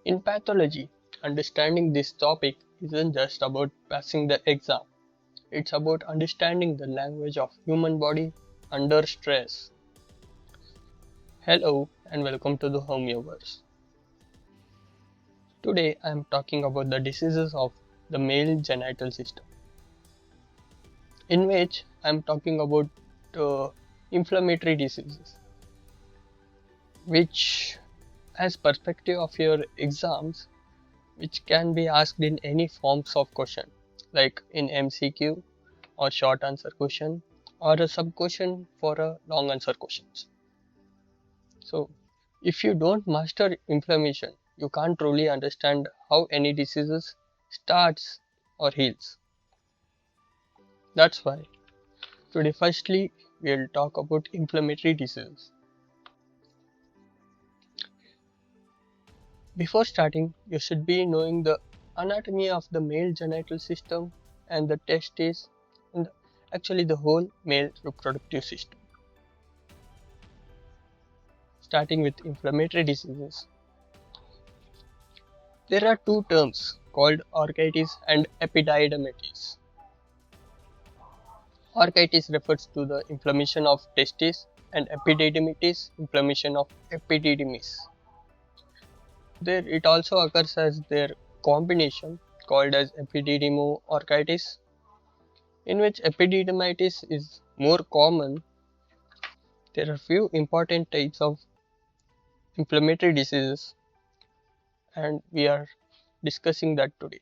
In pathology, understanding this topic isn't just about passing the exam, it's about understanding the language of human body under stress. Hello and welcome to the Homeoverse. Today I am talking about the diseases of the male genital system, in which I am talking about inflammatory diseases, which as perspective of your exams, which can be asked in any forms of question, like in MCQ or short answer question or a sub question for a long answer questions. So if you don't master inflammation, you can't truly understand how any diseases starts or heals. That's why today firstly we'll talk about inflammatory diseases. Before starting, you should be knowing the anatomy of the male genital system and the testes and actually the whole male reproductive system. Starting with inflammatory diseases. There are two terms called orchitis and epididymitis. Orchitis refers to the inflammation of testes and epididymitis inflammation of epididymis. There it also occurs as their combination called as epididymo-orchitis, in which epididymitis is more common. There are few important types of inflammatory diseases and we are discussing that today.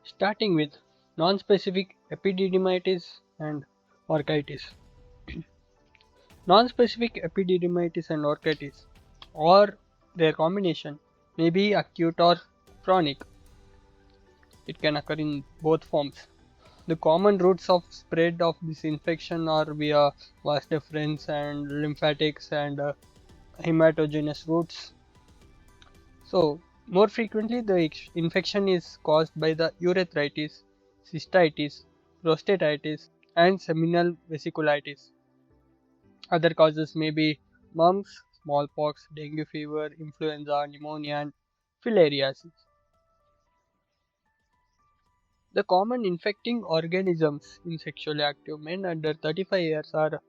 Starting with non-specific epididymitis and orchitis. Non-specific epididymitis and orchitis, or their combination, may be acute or chronic. It can occur in both forms. The common routes of spread of this infection are via vas deferens and lymphatics and hematogenous routes. So, more frequently, the infection is caused by the urethritis, cystitis, prostatitis, and seminal vesiculitis. Other causes may be mumps, smallpox, dengue fever, influenza, pneumonia, and filariasis. The common infecting organisms in sexually active men under 35 years are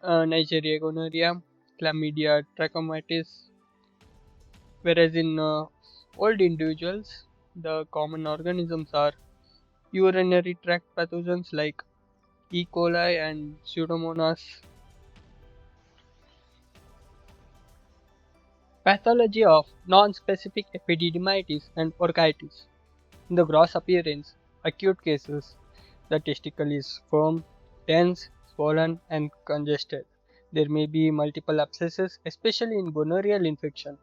Neisseria gonorrhea, chlamydia trachomatis, whereas in old individuals, the common organisms are urinary tract pathogens like E. coli and Pseudomonas. Pathology of non-specific epididymitis and orchitis. In the gross appearance, acute cases, the testicle is firm, tense, swollen, and congested. There may be multiple abscesses, especially in gonorrheal infection.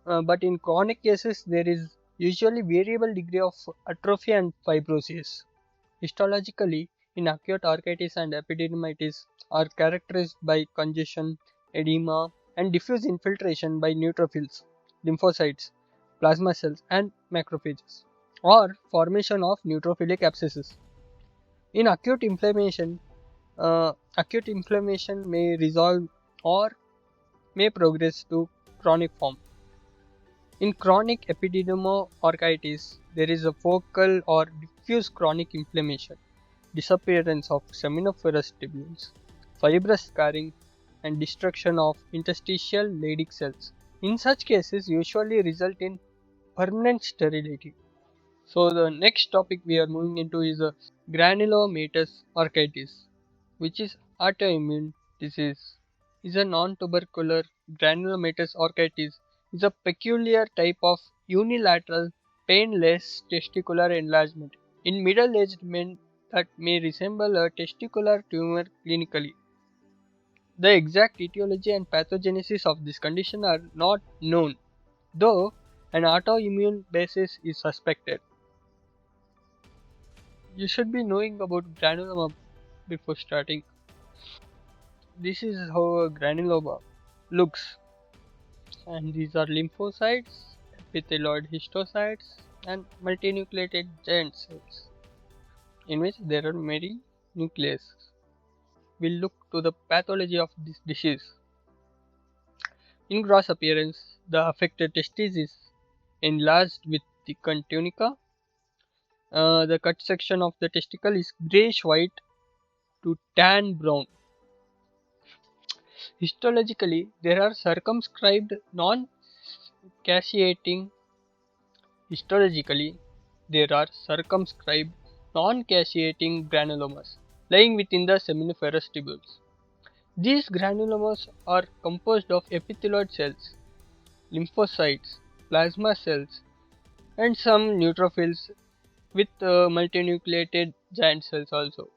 But in chronic cases, there is usually variable degree of atrophy and fibrosis. Histologically, in acute orchitis and epididymitis are characterized by congestion, edema, and diffuse infiltration by neutrophils, lymphocytes, plasma cells, and macrophages, or formation of neutrophilic abscesses. In acute inflammation may resolve or may progress to chronic form. In chronic epididymo-orchitis, there is a focal or diffuse chronic inflammation, disappearance of seminiferous tubules, fibrous scarring, and destruction of interstitial Leydig cells. In such cases, usually result in permanent sterility. So the next topic we are moving into is granulomatous orchitis, which is autoimmune disease. Is a non-tubercular granulomatous orchitis is a peculiar type of unilateral painless testicular enlargement in middle-aged men that may resemble a testicular tumor clinically. The exact etiology and pathogenesis of this condition are not known, though an autoimmune basis is suspected. You should be knowing about granuloma before starting. This is how a granuloma looks, and these are lymphocytes, epithelioid histocytes, and multinucleated giant cells, in which there are many nucleus. we'll look to the pathology of this disease. In gross appearance, the affected testis is enlarged with thickened tunica. The cut section of the testicle is greyish white to tan brown. Histologically, there are circumscribed non-caseating Histologically, there are circumscribed non-caseating granulomas lying within the seminiferous tubules. These granulomas are composed of epithelioid cells, lymphocytes, plasma cells, and some neutrophils with multinucleated giant cells also.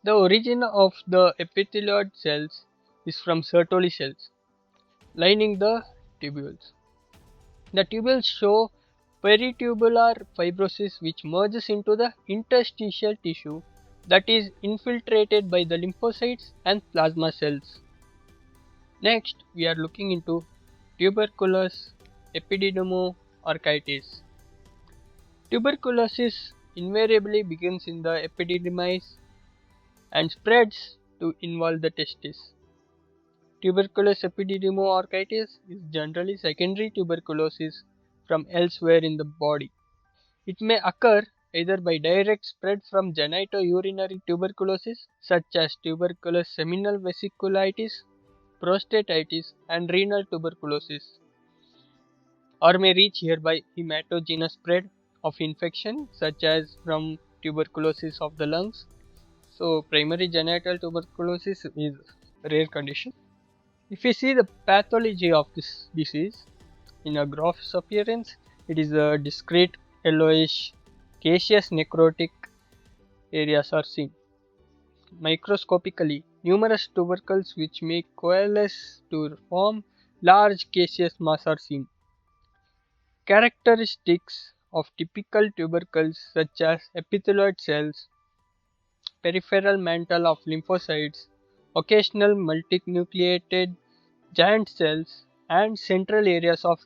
The origin of the epithelioid cells is from Sertoli cells lining the tubules. The tubules show peritubular fibrosis which merges into the interstitial tissue that is infiltrated by the lymphocytes and plasma cells. Next, we are looking into tuberculous epididymoarchitis. Tuberculosis invariably begins in the epididymis and spreads to involve the testis. Tuberculous epididymoarchitis is generally secondary tuberculosis from elsewhere in the body. It may occur either by direct spread from genitourinary tuberculosis such as tuberculous seminal vesiculitis, prostatitis, and renal tuberculosis, or may reach here by hematogenous spread of infection such as from tuberculosis of the lungs. So primary genital tuberculosis is a rare condition. If we see the pathology of this disease in a gross appearance, it is a discrete yellowish caseous necrotic areas are seen. Microscopically, numerous tubercles which may coalesce to form large caseous mass are seen. Characteristics of typical tubercles such as epithelioid cells, peripheral mantle of lymphocytes, occasional multinucleated giant cells, and central areas of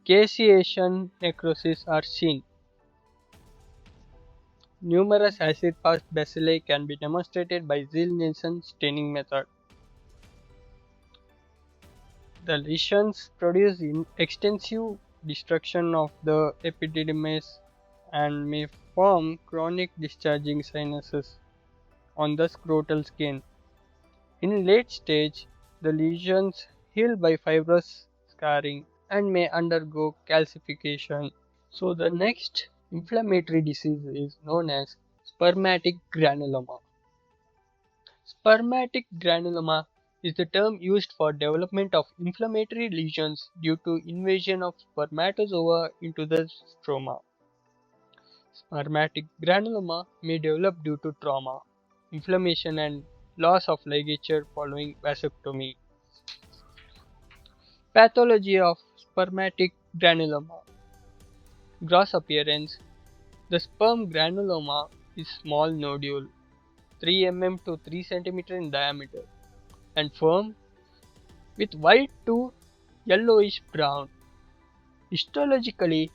caseation necrosis are seen. Numerous acid-fast bacilli can be demonstrated by Ziehl-Neelsen staining method. The lesions produce extensive destruction of the epididymis and may form chronic discharging sinuses on the scrotal skin. In late stage, the lesions heal by fibrous scarring and may undergo calcification. So the next inflammatory disease is known as spermatic granuloma. Spermatic granuloma is the term used for development of inflammatory lesions due to invasion of spermatozoa into the stroma. Spermatic granuloma may develop due to trauma, inflammation, and loss of ligature following vasectomy. Pathology of spermatic granuloma. Gross appearance. The sperm granuloma is small nodule, 3 mm to 3 cm in diameter, and firm with white to yellowish brown. Histologically,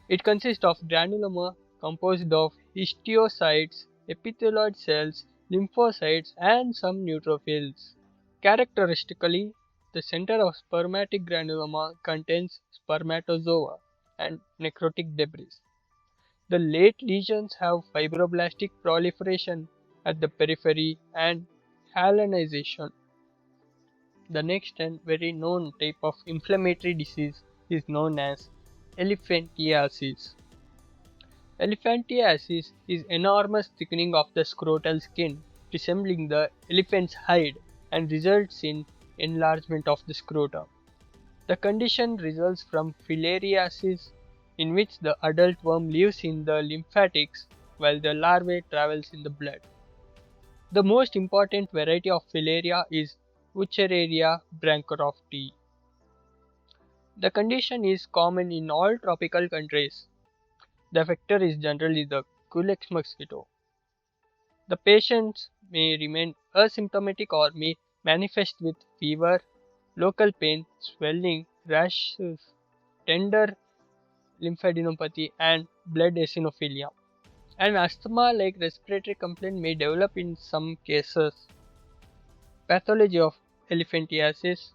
it consists of granuloma composed of histiocytes, epithelioid cells, lymphocytes, and some neutrophils. Characteristically, the center of spermatic granuloma contains spermatozoa and necrotic debris. The late lesions have fibroblastic proliferation at the periphery and hyalinization. The next and very known type of inflammatory disease is known as elephantiasis. Elephantiasis is enormous thickening of the scrotal skin resembling the elephant's hide and results in enlargement of the scrotum. The condition results from filariasis in which the adult worm lives in the lymphatics while the larvae travels in the blood. The most important variety of filaria is Wuchereria bancrofti. The condition is common in all tropical countries. The vector is generally the Culex mosquito. The patients may remain asymptomatic or may manifest with fever, local pain, swelling, rashes, tender lymphadenopathy, and blood eosinophilia. An asthma-like respiratory complaint may develop in some cases. Pathology of elephantiasis.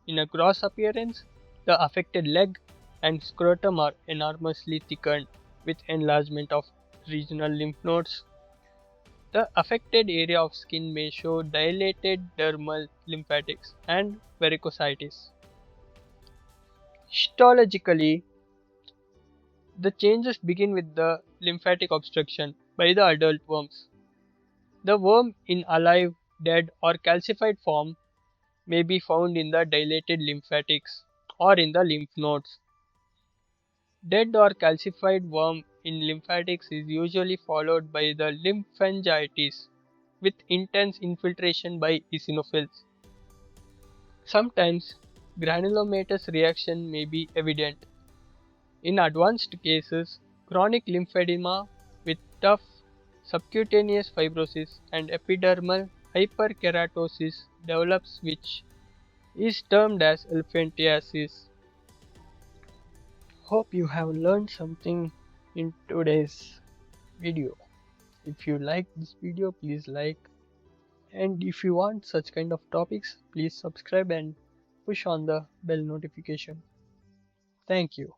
In a gross appearance, the affected leg and scrotum are enormously thickened with enlargement of regional lymph nodes. The affected area of skin may show dilated dermal lymphatics and varicositis. Histologically, the changes begin with the lymphatic obstruction by the adult worms. The worm in alive, dead, or calcified form may be found in the dilated lymphatics or in the lymph nodes. Dead or calcified worm in lymphatics is usually followed by the lymphangitis with intense infiltration by eosinophils. Sometimes granulomatous reaction may be evident. In advanced cases, chronic lymphedema with tough subcutaneous fibrosis and epidermal hyperkeratosis develops, which is termed as elephantiasis. Hope you have learned something in today's video. If you like this video, please like, and if you want such kind of topics, please subscribe and push on the bell notification. Thank you.